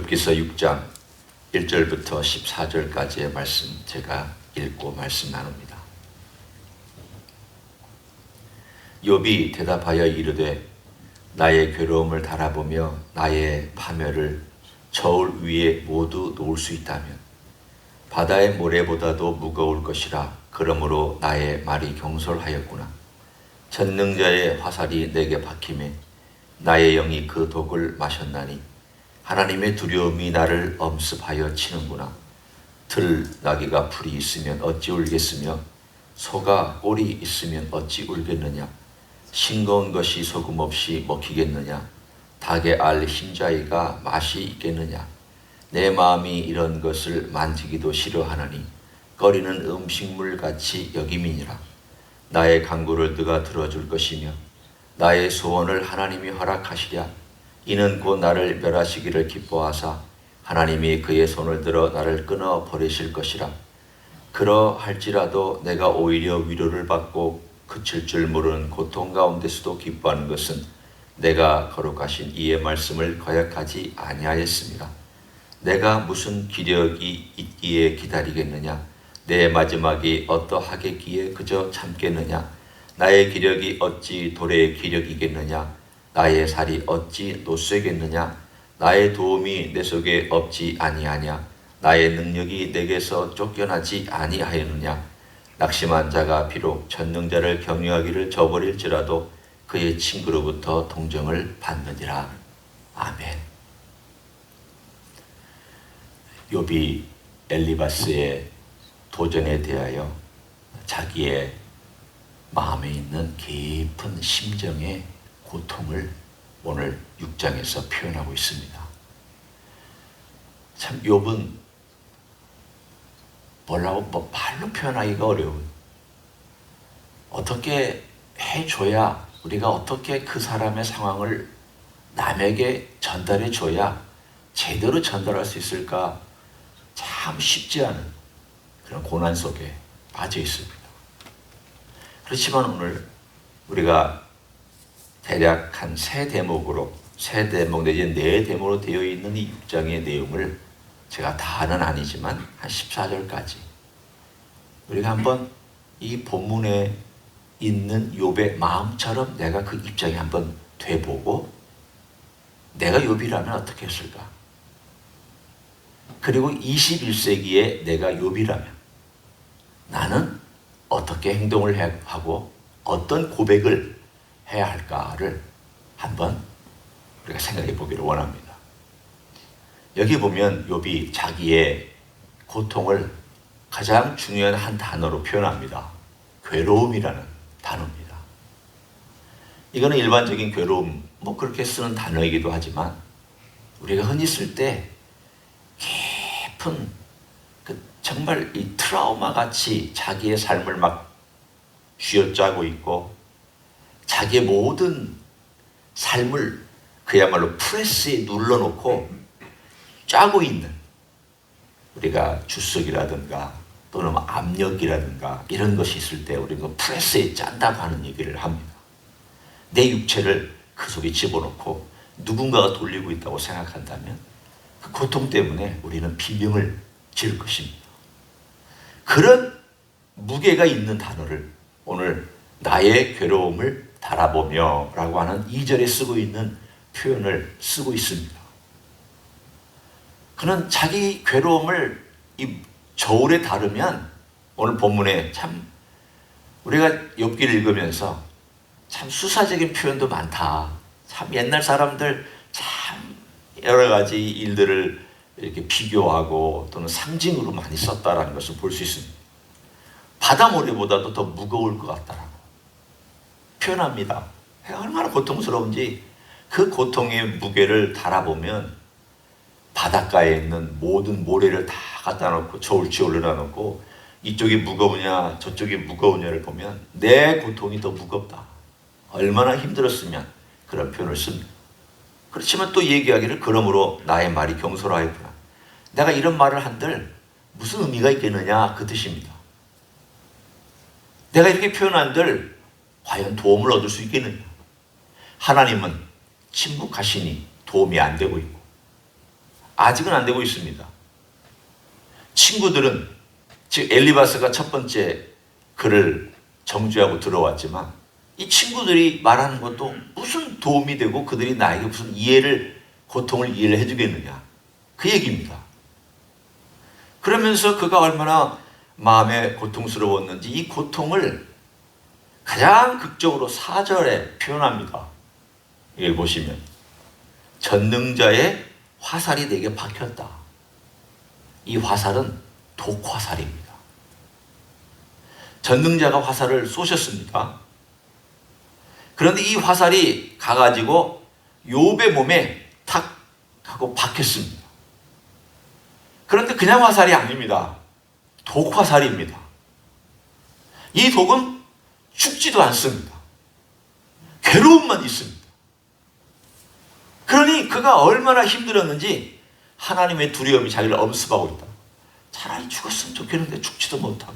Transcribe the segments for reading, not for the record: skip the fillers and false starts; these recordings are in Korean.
욥기서 6장 1절부터 14절까지의 말씀 제가 읽고 말씀 나눕니다. 욥이 대답하여 이르되 나의 괴로움을 달아보며 나의 파멸을 저울 위에 모두 놓을 수 있다면 바다의 모래보다도 무거울 것이라. 그러므로 나의 말이 경솔하였구나. 전능자의 화살이 내게 박히매 나의 영이 그 독을 마셨나니 하나님의 두려움이 나를 엄습하여 치는구나. 들나귀가 풀이 있으면 어찌 울겠으며 소가 꼴이 있으면 어찌 울겠느냐. 싱거운 것이 소금 없이 먹히겠느냐. 닭의 알 흰자위가 맛이 있겠느냐. 내 마음이 이런 것을 만지기도 싫어하나니 꺼리는 음식물같이 여김이니라. 나의 간구를 네가 들어줄 것이며 나의 소원을 하나님이 허락하시랴. 이는 곧 나를 멸하시기를 기뻐하사 하나님이 그의 손을 들어 나를 끊어 버리실 것이라. 그러할지라도 내가 오히려 위로를 받고 그칠 줄 모르는 고통 가운데서도 기뻐하는 것은 내가 거룩하신 이의 말씀을 거역하지 아니하였습니다. 내가 무슨 기력이 있기에 기다리겠느냐. 내 마지막이 어떠하겠기에 그저 참겠느냐. 나의 기력이 어찌 돌의 기력이겠느냐. 나의 살이 어찌 노쇠겠느냐. 나의 도움이 내 속에 없지 아니하냐. 나의 능력이 내게서 쫓겨나지 아니하였느냐. 낙심한 자가 비록 전능자를 경유하기를 저버릴지라도 그의 친구로부터 동정을 받느니라. 아멘. 욥이 엘리바스의 도전에 대하여 자기의 마음에 있는 깊은 심정의 고통을 오늘 6장에서 표현하고 있습니다. 참 욥은 말로 표현하기가 어려운, 어떻게 해줘야, 우리가 어떻게 그 사람의 상황을 남에게 전달해 줘야 제대로 전달할 수 있을까 참 쉽지 않은 그런 고난 속에 빠져 있습니다. 그렇지만 오늘 우리가 대략 한 세 대목 내지 네 대목으로 되어 있는 이 6장의 내용을 제가 다는 아니지만 한 14절까지 우리가 한번 이 본문에 있는 욥의 마음처럼 내가 그 입장에 한번 돼보고 내가 욥이라면 어떻게 했을까? 그리고 21세기에 내가 욥이라면 나는 어떻게 행동을 하고 어떤 고백을 해야 할까를 한번 우리가 생각해 보기를 원합니다. 여기 보면 욥이 자기의 고통을 가장 중요한 한 단어로 표현합니다. 괴로움이라는 단어입니다. 이거는 일반적인 괴로움, 그렇게 쓰는 단어이기도 하지만 우리가 흔히 쓸 때 깊은 정말 이 트라우마 같이 자기의 삶을 막 쥐어짜고 있고 자기의 모든 삶을 그야말로 프레스에 눌러놓고 짜고 있는, 우리가 주석이라든가 또는 압력이라든가 이런 것이 있을 때 우리가 프레스에 짠다고 하는 얘기를 합니다. 내 육체를 그 속에 집어넣고 누군가가 돌리고 있다고 생각한다면 그 고통 때문에 우리는 비명을 지를 것입니다. 그런 무게가 있는 단어를 오늘 나의 괴로움을 달아보며 라고 하는 2절에 쓰고 있는 표현을 쓰고 있습니다. 그는 자기 괴로움을 이 저울에 다루면 오늘 본문에 참 우리가 욥기를 읽으면서 참 수사적인 표현도 많다. 참 옛날 사람들 참 여러 가지 일들을 이렇게 비교하고 또는 상징으로 많이 썼다라는 것을 볼 수 있습니다. 바다 모래보다도 더 무거울 것 같다라고 표현합니다. 얼마나 고통스러운지 그 고통의 무게를 달아보면 바닷가에 있는 모든 모래를 다 갖다 놓고 저울치에 올려놔 놓고 이쪽이 무거우냐 저쪽이 무거우냐를 보면 내 고통이 더 무겁다. 얼마나 힘들었으면 그런 표현을 씁니다. 그렇지만 또 얘기하기를 그러므로 나의 말이 경솔하였구나. 내가 이런 말을 한들 무슨 의미가 있겠느냐 그 뜻입니다. 내가 이렇게 표현한들 과연 도움을 얻을 수 있겠느냐. 하나님은 침묵하시니 도움이 안 되고 있고 아직은 안 되고 있습니다. 친구들은, 즉 엘리바스가 첫 번째 그를 정죄하고 들어왔지만 이 친구들이 말하는 것도 무슨 도움이 되고 그들이 나에게 무슨 고통을 이해를 해주겠느냐, 그 얘기입니다. 그러면서 그가 얼마나 마음에 고통스러웠는지 이 고통을 가장 극적으로 4절에 표현합니다. 이걸 보시면 전능자의 화살이 내게 박혔다. 이 화살은 독화살입니다. 전능자가 화살을 쏘셨습니다. 그런데 이 화살이 가가지고 욥의 몸에 탁 하고 박혔습니다. 그런데 그냥 화살이 아닙니다. 독화살입니다. 이 독은 죽지도 않습니다. 괴로움만 있습니다. 그러니 그가 얼마나 힘들었는지 하나님의 두려움이 자기를 엄습하고 있다. 차라리 죽었으면 좋겠는데 죽지도 못하고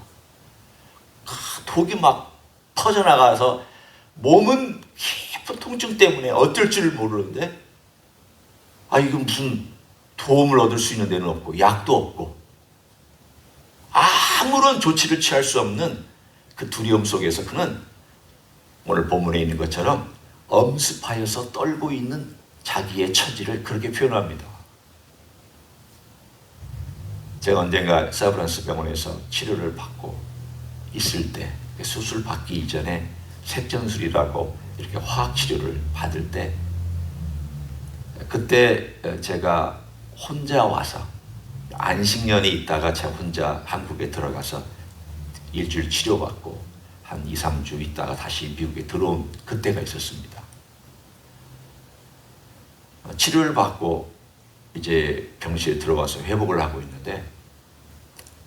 독이 막 퍼져나가서 몸은 깊은 통증 때문에 어쩔 줄 모르는데 이거 무슨 도움을 얻을 수 있는 데는 없고 약도 없고 아무런 조치를 취할 수 없는 그 두려움 속에서 그는 오늘 본문에 있는 것처럼 엄습하여서 떨고 있는 자기의 처지를 그렇게 표현합니다. 제가 언젠가 세브란스 병원에서 치료를 받고 있을 때 수술 받기 이전에 색전술이라고 이렇게 화학치료를 받을 때 그때 제가 혼자 와서 안식년이 있다가 제가 혼자 한국에 들어가서 일주일 치료받고 한 2, 3주 있다가 다시 미국에 들어온 그때가 있었습니다. 치료를 받고 이제 병실에 들어가서 회복을 하고 있는데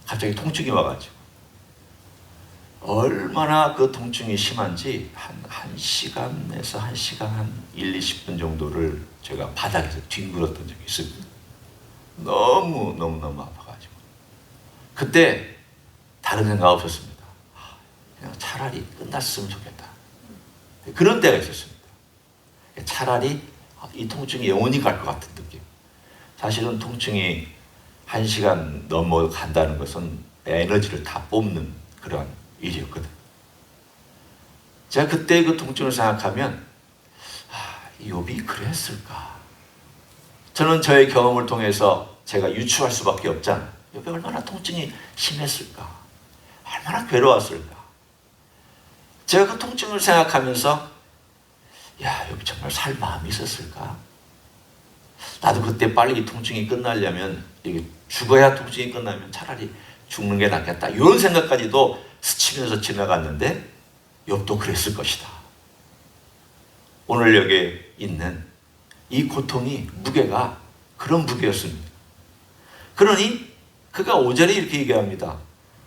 갑자기 통증이 와가지고 얼마나 그 통증이 심한지 한 1시간에서 1시간 한 1, 20분 정도를 제가 바닥에서 뒹굴었던 적이 있습니다. 너무 아파가지고 그때 다른 생각 없었습니다. 그냥 차라리 끝났으면 좋겠다. 그런 때가 있었습니다. 차라리 이 통증이 영원히 갈 것 같은 느낌. 사실은 통증이 1시간 넘어간다는 것은 에너지를 다 뽑는 그런 일이었거든. 제가 그때 그 통증을 생각하면 욥이 그랬을까? 저는 저의 경험을 통해서 제가 유추할 수밖에 없잖아요. 욥이 얼마나 통증이 심했을까? 얼마나 괴로웠을까? 제가 그 통증을 생각하면서 욥이 정말 살 마음이 있었을까? 나도 그때 빨리 이 통증이 끝나려면 이게 죽어야 통증이 끝나면 차라리 죽는 게 낫겠다. 이런 생각까지도 스치면서 지나갔는데 욥도 그랬을 것이다. 오늘 여기에 있는 이 고통이 무게가 그런 무게였습니다. 그러니 그가 5절에 이렇게 얘기합니다.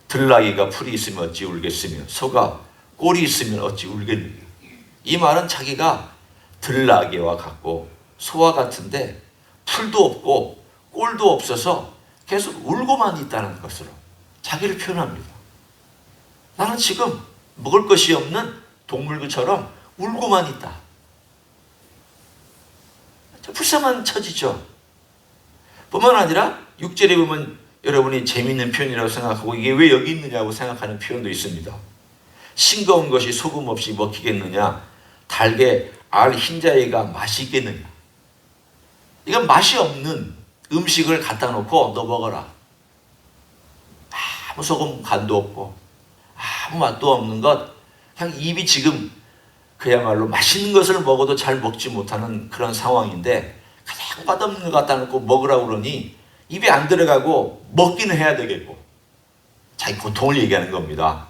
들나귀가 풀이 있으면 어찌 울겠으며 소가 꼴이 있으면 어찌 울겠느냐. 이 말은 자기가 들나귀와 같고 소와 같은데 풀도 없고 꼴도 없어서 계속 울고만 있다는 것으로 자기를 표현합니다. 나는 지금 먹을 것이 없는 동물처럼 울고만 있다. 불쌍한 처지죠. 뿐만 아니라 6절에 보면 여러분이 재미있는 표현이라고 생각하고 이게 왜 여기 있느냐고 생각하는 표현도 있습니다. 싱거운 것이 소금 없이 먹히겠느냐, 달게 알 흰자위가 맛이 있겠느냐. 이건 맛이 없는 음식을 갖다 놓고 너 먹어라. 아무 소금 간도 없고 아무 맛도 없는 것, 그냥 입이 지금 그야말로 맛있는 것을 먹어도 잘 먹지 못하는 그런 상황인데 그냥 맛없는 것 갖다 놓고 먹으라고 그러니 입에 안 들어가고 먹기는 해야 되겠고, 자기 고통을 얘기하는 겁니다.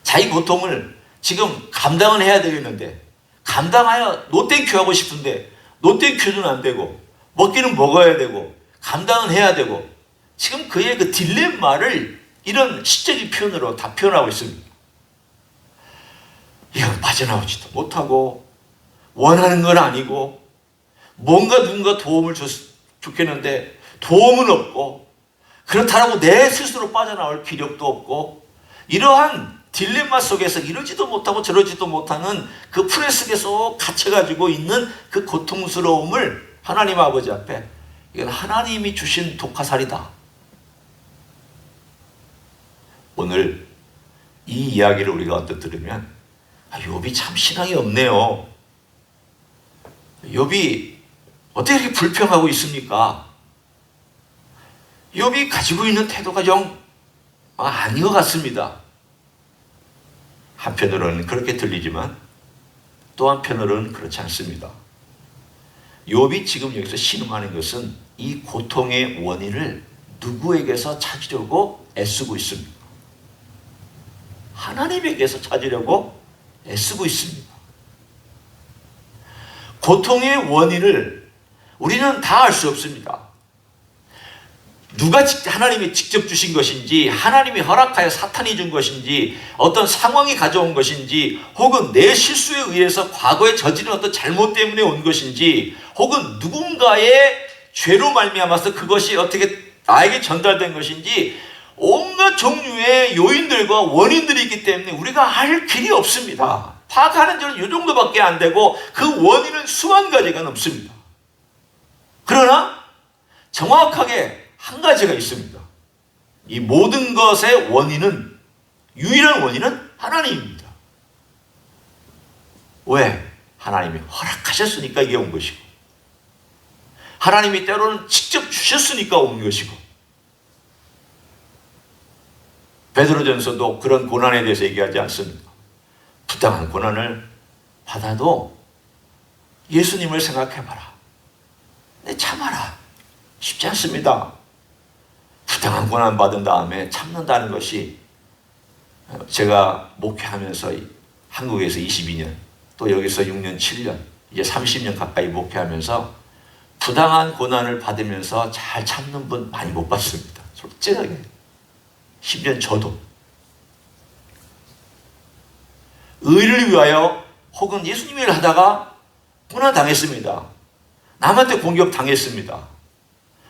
자기 고통을 지금 감당을 해야 되겠는데 감당하여 노땡큐 하고 싶은데 노땡큐는 안 되고 먹기는 먹어야 되고 감당은 해야 되고, 지금 그의 그 딜레마를 이런 시적인 표현으로 다 표현하고 있습니다. 이건 빠져나오지도 못하고 원하는 건 아니고 뭔가 누군가 도움을 좋겠는데 도움은 없고 그렇다고 내 스스로 빠져나올 기력도 없고, 이러한 딜레마 속에서 이러지도 못하고 저러지도 못하는 그 풀에 속에 쏙 갇혀가지고 있는 그 고통스러움을 하나님 아버지 앞에 이건 하나님이 주신 독화살이다. 오늘 이 이야기를 우리가 언뜻 들으면 욥이 참 신앙이 없네요. 욥이 어떻게 이렇게 불평하고 있습니까? 욥이 가지고 있는 태도가 영 아닌 것 같습니다. 한편으로는 그렇게 들리지만 또 한편으로는 그렇지 않습니다. 욥이 지금 여기서 신음하는 것은 이 고통의 원인을 누구에게서 찾으려고 애쓰고 있습니다. 하나님에게서 찾으려고 애쓰고 있습니다. 고통의 원인을 우리는 다 알 수 없습니다. 누가 하나님이 직접 주신 것인지, 하나님이 허락하여 사탄이 준 것인지, 어떤 상황이 가져온 것인지, 혹은 내 실수에 의해서 과거에 저지른 어떤 잘못 때문에 온 것인지, 혹은 누군가의 죄로 말미암아서 그것이 어떻게 나에게 전달된 것인지, 온갖 종류의 요인들과 원인들이 있기 때문에 우리가 알 길이 없습니다. 파악하는 점은 이 정도밖에 안 되고 그 원인은 수만 가지가 넘습니다. 그러나 정확하게 한 가지가 있습니다. 이 모든 것의 원인은, 유일한 원인은 하나님입니다. 왜? 하나님이 허락하셨으니까 이게 온 것이고, 하나님이 때로는 직접 주셨으니까 온 것이고, 베드로전서도 그런 고난에 대해서 얘기하지 않습니까? 부당한 고난을 받아도 예수님을 생각해봐라. 네, 참아라. 쉽지 않습니다. 부당한 고난 받은 다음에 참는다는 것이, 제가 목회하면서 한국에서 22년, 또 여기서 6년, 7년, 이제 30년 가까이 목회하면서 부당한 고난을 받으면서 잘 참는 분 많이 못 봤습니다. 솔직하게. 심지어 저도 의를 위하여 혹은 예수님 일을 하다가 고난 당했습니다. 남한테 공격 당했습니다.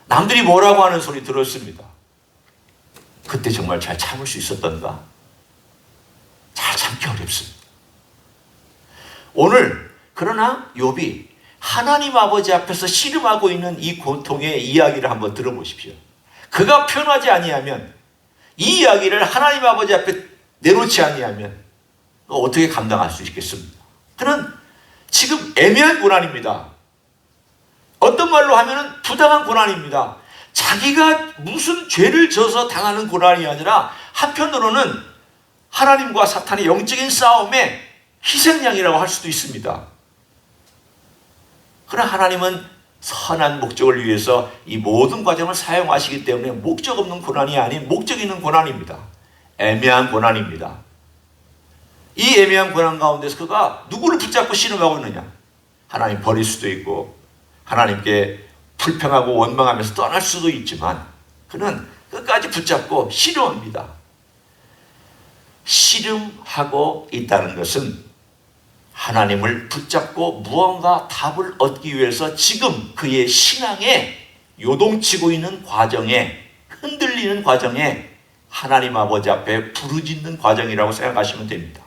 남들이 뭐라고 하는 소리 들었습니다. 그때 정말 잘 참을 수 있었던가? 잘 참기 어렵습니다. 오늘 그러나 욥이 하나님 아버지 앞에서 씨름하고 있는 이 고통의 이야기를 한번 들어보십시오. 그가 표현하지 아니하면, 이 이야기를 하나님 아버지 앞에 내놓지 아니하면 어떻게 감당할 수 있겠습니까? 그는 지금 애매한 고난입니다. 어떤 말로 하면 부당한 고난입니다. 자기가 무슨 죄를 져서 당하는 고난이 아니라 한편으로는 하나님과 사탄의 영적인 싸움의 희생양이라고 할 수도 있습니다. 그러나 하나님은 선한 목적을 위해서 이 모든 과정을 사용하시기 때문에 목적 없는 고난이 아닌 목적 있는 고난입니다. 애매한 고난입니다. 이 애매한 고난 가운데서 그가 누구를 붙잡고 씨름하고 있느냐? 하나님 버릴 수도 있고 하나님께 불평하고 원망하면서 떠날 수도 있지만 그는 끝까지 붙잡고 씨름합니다. 씨름하고 있다는 것은 하나님을 붙잡고 무언가 답을 얻기 위해서 지금 그의 신앙에 요동치고 있는 과정에, 흔들리는 과정에 하나님 아버지 앞에 부르짖는 과정이라고 생각하시면 됩니다.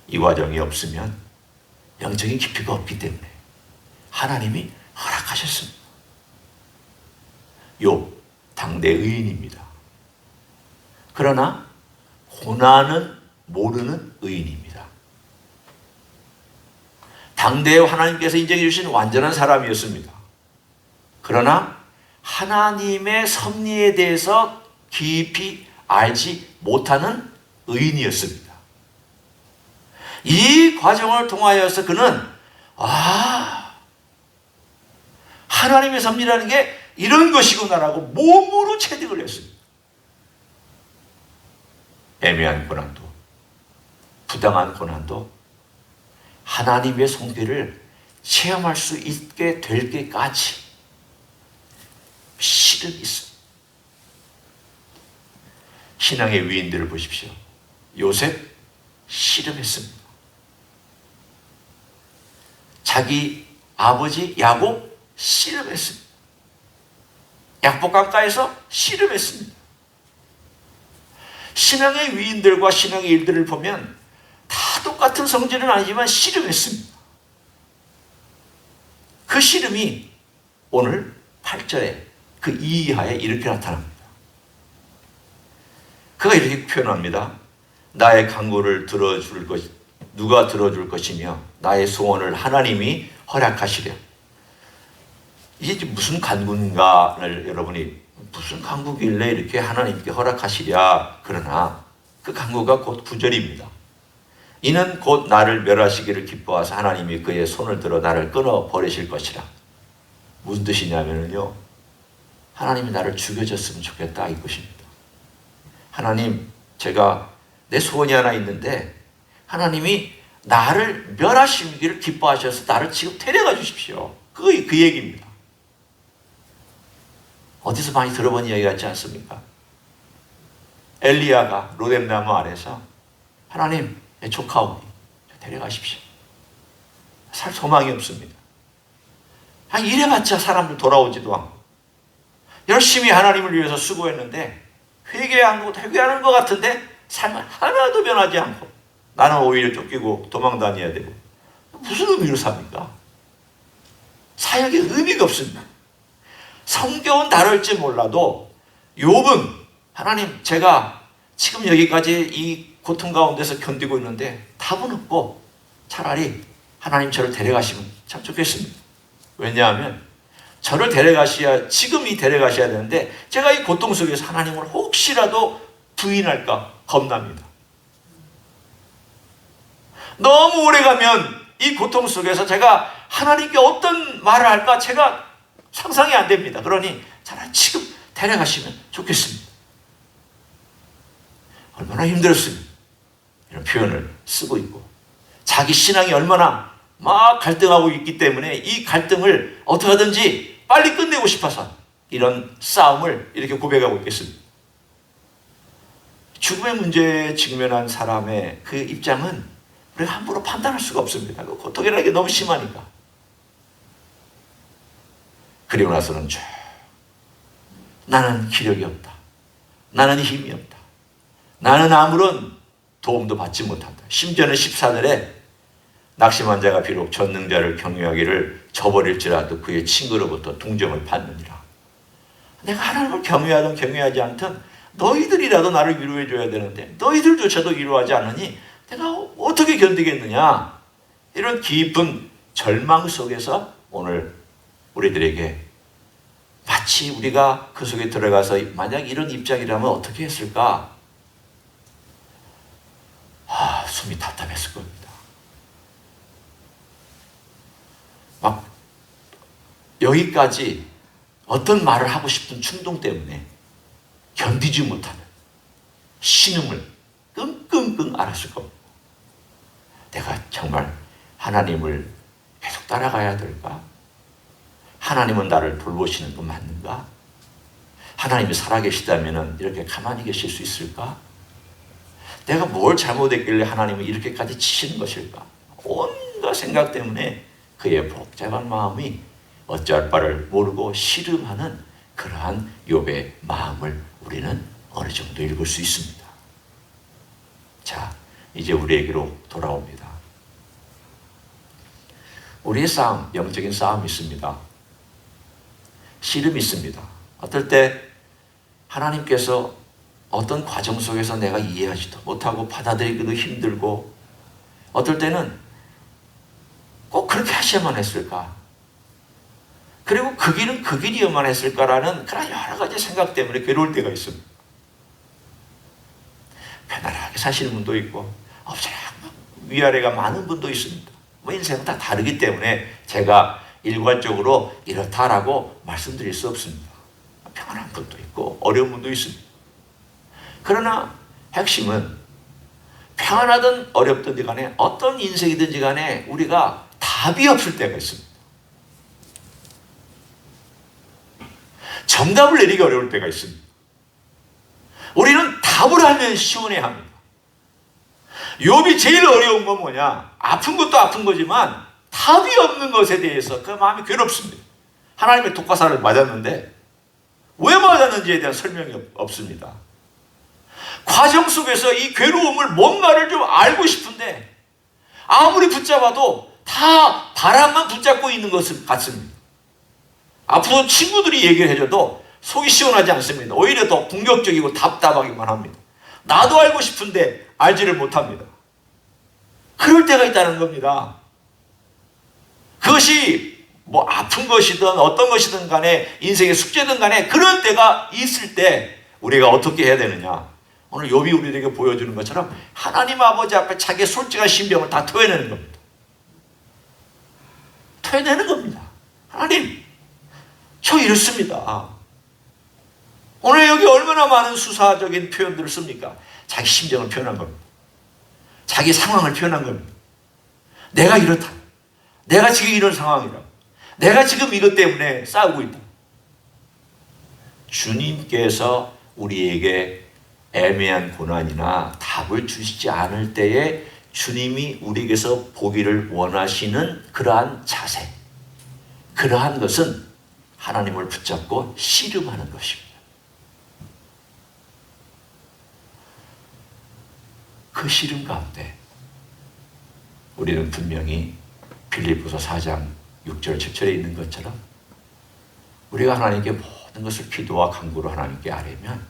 이 과정이 없으면 영적인 깊이가 없기 때문에 하나님이 허락하셨습니다. 욥, 당대 의인입니다. 그러나 고난은 모르는 의인입니다. 당대에 하나님께서 인정해 주신 완전한 사람이었습니다. 그러나 하나님의 섭리에 대해서 깊이 알지 못하는 의인이었습니다. 이 과정을 통하여서 그는 하나님의 섭리라는 게 이런 것이구나라고 몸으로 체득을 했습니다. 애매한 고난도, 부당한 고난도 하나님의 손길을 체험할 수 있게 될 때까지 실은 있습니다. 신앙의 위인들을 보십시오. 요셉 씨름했습니다. 자기 아버지 야곱 씨름했습니다. 약복강가에서 씨름했습니다. 신앙의 위인들과 신앙의 일들을 보면 다 똑같은 성질은 아니지만 씨름했습니다. 그 씨름이 오늘 8절에 그 이하에 이렇게 나타납니다. 그가 이렇게 표현합니다. 나의 간구를 누가 들어줄 것이며 나의 소원을 하나님이 허락하시랴. 이게 무슨 간구인가를 여러분이 무슨 간구길래 이렇게 하나님께 허락하시랴. 그러나 그 간구가 곧 9절입니다. 이는 곧 나를 멸하시기를 기뻐하사 하나님이 그의 손을 들어 나를 끊어 버리실 것이라. 무슨 뜻이냐면요, 하나님이 나를 죽여줬으면 좋겠다 이 것입니다. 하나님, 제가 내 소원이 하나 있는데 하나님이 나를 멸하시기를 기뻐하셔서 나를 지금 데려가 주십시오. 그 얘기입니다. 어디서 많이 들어본 이야기 같지 않습니까? 엘리야가 로뎀나무 아래서 하나님, 내 조카오니 데려가십시오. 살 소망이 없습니다. 이래봤자 사람들 돌아오지도 않고 열심히 하나님을 위해서 수고했는데 회개하는 것 같은데 삶은 하나도 변하지 않고 나는 오히려 쫓기고 도망 다녀야 되고 무슨 의미로 삽니까? 사역에 의미가 없습니다. 성경은 다를지 몰라도 욥은 하나님, 제가 지금 여기까지 이 고통 가운데서 견디고 있는데 답은 없고 차라리 하나님 저를 데려가시면 참 좋겠습니다. 왜냐하면 저를 지금이 데려가셔야 되는데 제가 이 고통 속에서 하나님을 혹시라도 부인할까 겁납니다. 너무 오래 가면 이 고통 속에서 제가 하나님께 어떤 말을 할까 제가 상상이 안 됩니다. 그러니 차라리 지금 데려가시면 좋겠습니다. 얼마나 힘들었으면 이런 표현을 쓰고 있고 자기 신앙이 얼마나 막 갈등하고 있기 때문에 이 갈등을 어떻게 하든지 빨리 끝내고 싶어서 이런 싸움을 이렇게 고백하고 있겠습니다. 죽음의 문제에 직면한 사람의 그 입장은 우리가 함부로 판단할 수가 없습니다. 그 고통이라는 게 너무 심하니까. 그리고 나서는 나는 기력이 없다. 나는 힘이 없다. 나는 아무런 도움도 받지 못한다. 심지어는 14절에 낙심한 자가 비록 전능자를 경외하기를 저버릴지라도 그의 친구로부터 동정을 받느니라. 내가 하나님을 경외하든 경외하지 않든 너희들이라도 나를 위로해 줘야 되는데 너희들조차도 위로하지 않으니 내가 어떻게 견디겠느냐. 이런 깊은 절망 속에서 오늘 우리들에게 마치 우리가 그 속에 들어가서 만약 이런 입장이라면 어떻게 했을까? 숨이 답답했을 겁니다. 막 여기까지 어떤 말을 하고 싶은 충동 때문에 견디지 못하는 신음을 끙끙끙 앓았을 겁니다. 내가 정말 하나님을 계속 따라가야 될까? 하나님은 나를 돌보시는 분 맞는가? 하나님이 살아계시다면 이렇게 가만히 계실 수 있을까? 내가 뭘 잘못했길래 하나님은 이렇게까지 치시는 것일까? 온갖 생각 때문에 그의 복잡한 마음이 어찌할 바를 모르고 씨름하는 그러한 욥의 마음을 우리는 어느 정도 읽을 수 있습니다. 자, 이제 우리에게로 돌아옵니다. 우리의 싸움, 영적인 싸움이 있습니다. 씨름이 있습니다. 어떨 때 하나님께서 어떤 과정 속에서 내가 이해하지도 못하고 받아들이기도 힘들고 어떨 때는 꼭 그렇게 하셔야만 했을까? 그리고 그 길은 그 길이어만 했을까라는 그런 여러 가지 생각 때문에 괴로울 때가 있습니다. 편안하게 사시는 분도 있고 위아래가 많은 분도 있습니다. 인생은 다 다르기 때문에 제가 일괄적으로 이렇다라고 말씀드릴 수 없습니다. 평안한 분도 있고 어려운 분도 있습니다. 그러나 핵심은 평안하든 어렵든 간에 어떤 인생이든지 간에 우리가 답이 없을 때가 있습니다. 정답을 내리기 어려울 때가 있습니다. 우리는 답을 하면 시원해합니다. 욥이 제일 어려운 건 뭐냐? 아픈 것도 아픈 거지만 답이 없는 것에 대해서 그 마음이 괴롭습니다. 하나님의 독가사를 맞았는데 왜 맞았는지에 대한 설명이 없습니다. 과정 속에서 이 괴로움을 뭔가를 좀 알고 싶은데 아무리 붙잡아도 다 바람만 붙잡고 있는 것 같습니다. 아픈 친구들이 얘기를 해줘도 속이 시원하지 않습니다. 오히려 더 공격적이고 답답하기만 합니다. 나도 알고 싶은데 알지를 못합니다. 그럴 때가 있다는 겁니다. 그것이 뭐 아픈 것이든 어떤 것이든 간에 인생의 숙제든 간에 그럴 때가 있을 때 우리가 어떻게 해야 되느냐. 오늘 욥이 우리에게 보여주는 것처럼 하나님 아버지 앞에 자기의 솔직한 신병을 다 토해내는 겁니다. 토해내는 겁니다. 하나님, 저 이렇습니다. 오늘 여기 얼마나 많은 수사적인 표현들을 씁니까? 자기 심정을 표현한 겁니다. 자기 상황을 표현한 겁니다. 내가 이렇다. 내가 지금 이런 상황이다. 내가 지금 이것 때문에 싸우고 있다. 주님께서 우리에게 애매한 고난이나 답을 주시지 않을 때에 주님이 우리에게서 보기를 원하시는 그러한 자세, 그러한 것은 하나님을 붙잡고 씨름하는 것입니다. 그 씨름 가운데 우리는 분명히 빌립보서 4장 6절 7절에 있는 것처럼 우리가 하나님께 모든 것을 기도와 간구로 하나님께 아뢰면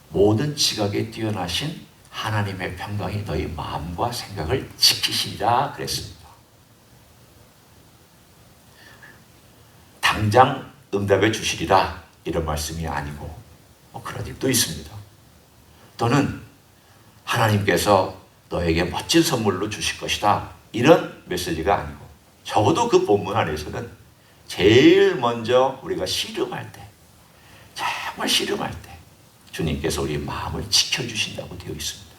모든 지각에 뛰어나신 하나님의 평강이 너희 마음과 생각을 지키시리라 그랬습니다. 당장 응답해 주시리라 이런 말씀이 아니고 그런 입도 있습니다. 또는 하나님께서 너에게 멋진 선물로 주실 것이다 이런 메시지가 아니고 적어도 그 본문 안에서는 제일 먼저 우리가 씨름할 때, 정말 씨름할 때 주님께서 우리 마음을 지켜주신다고 되어 있습니다.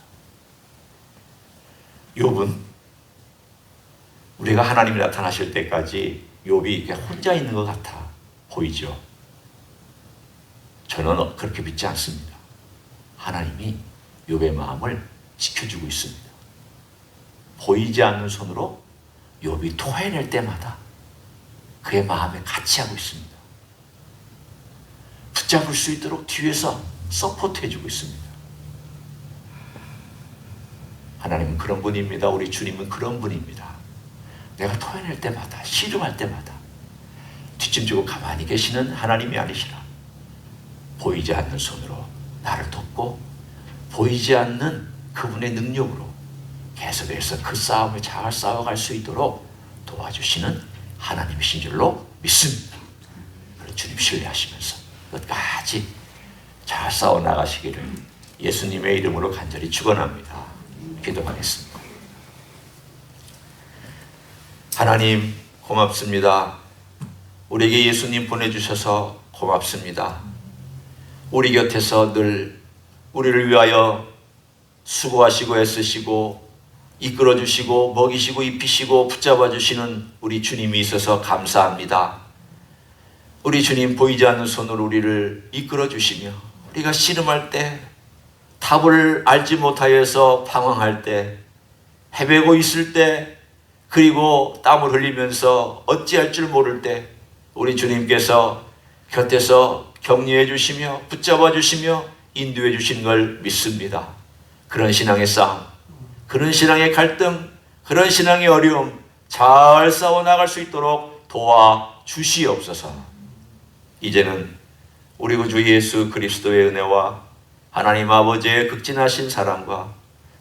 욥은 우리가 하나님이 나타나실 때까지 욥이 이렇게 혼자 있는 것 같아 보이죠. 저는 그렇게 믿지 않습니다. 하나님이 욥의 마음을 지켜주고 있습니다. 보이지 않는 손으로 욥이 토해낼 때마다 그의 마음에 같이 하고 있습니다. 붙잡을 수 있도록 뒤에서 서포트해주고 있습니다. 하나님은 그런 분입니다. 우리 주님은 그런 분입니다. 내가 토해낼 때마다, 씨름할 때마다 뒷짐지고 가만히 계시는 하나님이 아니시라. 보이지 않는 손으로 나를 돕고 보이지 않는 그분의 능력으로 계속해서 그 싸움을 잘 싸워갈 수 있도록 도와주시는 하나님이신 줄로 믿습니다. 주님 신뢰하시면서 끝까지 잘 싸워나가시기를 예수님의 이름으로 간절히 축원합니다. 기도하겠습니다. 하나님 고맙습니다. 우리에게 예수님 보내주셔서 고맙습니다. 우리 곁에서 늘 우리를 위하여 수고하시고 애쓰시고 이끌어주시고 먹이시고 입히시고 붙잡아주시는 우리 주님이 있어서 감사합니다. 우리 주님 보이지 않는 손으로 우리를 이끌어주시며 우리가 씨름할 때 답을 알지 못하여서 방황할 때 헤매고 있을 때 그리고 땀을 흘리면서 어찌할 줄 모를 때 우리 주님께서 곁에서 격려해 주시며 붙잡아 주시며 인도해 주신 걸 믿습니다. 그런 신앙의 싸움, 그런 신앙의 갈등, 그런 신앙의 어려움 잘 싸워나갈 수 있도록 도와주시옵소서. 이제는 우리 구주 예수 그리스도의 은혜와 하나님 아버지의 극진하신 사랑과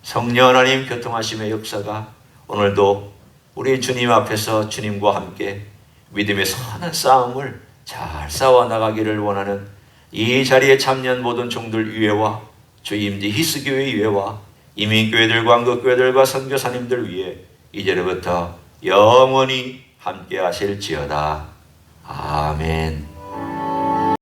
성령 하나님 교통하심의 역사가 오늘도 우리 주님 앞에서 주님과 함께 믿음의 선한 싸움을 잘 싸워나가기를 원하는 이 자리에 참여한 모든 종들 위에와 주 임지 히스교회 위에와 이민교회들과 한국교회들과 선교사님들 위에 이제부터 영원히 함께 하실지어다. 아멘.